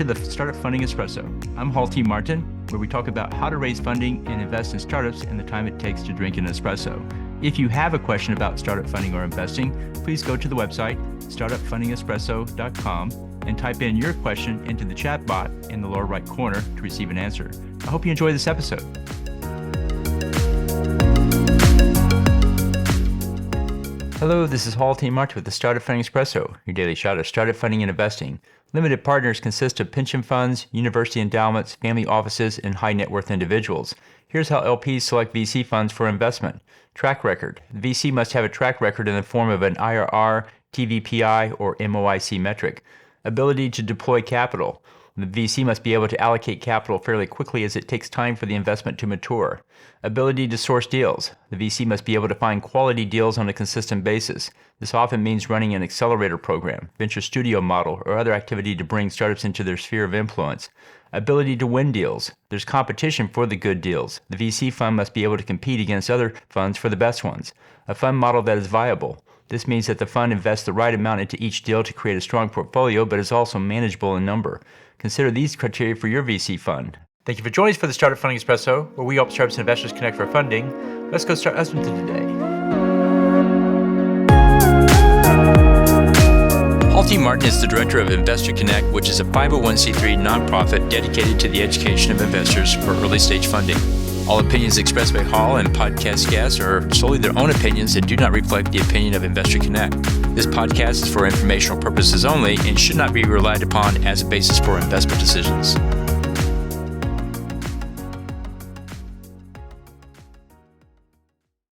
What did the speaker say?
to the Startup Funding Espresso. I'm Hall T. Martin, where we talk about how to raise funding and invest in startups and the time it takes to drink an espresso. If you have a question about startup funding or investing, please go to the website, startupfundingespresso.com, and type in your question into the chat bot in the lower right corner to receive an answer. I hope you enjoy this episode. Hello, this is Hall T. Martin with the Startup Funding Espresso, your daily shot of startup funding and investing. Limited partners consist of pension funds, university endowments, family offices, and high net worth individuals. Here's how LPs select VC funds for investment. Track record. The VC must have a track record in the form of an IRR, TVPI, or MOIC metric. Ability to deploy capital. The VC must be able to allocate capital fairly quickly as it takes time for the investment to mature. Ability to source deals. The VC must be able to find quality deals on a consistent basis. This often means running an accelerator program, venture studio model, or other activity to bring startups into their sphere of influence. Ability to win deals. There's competition for the good deals. The VC fund must be able to compete against other funds for the best ones. A fund model that is viable. This means that the fund invests the right amount into each deal to create a strong portfolio, but is also manageable in number. Consider these criteria for your VC fund. Thank you for joining us for the Startup Funding Espresso, where we help startups and investors connect for funding. Let's go start husband today. Hall T. Martin is the director of Investor Connect, which is a 501c3 nonprofit dedicated to the education of investors for early stage funding. All opinions expressed by Hall and podcast guests are solely their own opinions and do not reflect the opinion of Investor Connect. This podcast is for informational purposes only and should not be relied upon as a basis for investment decisions.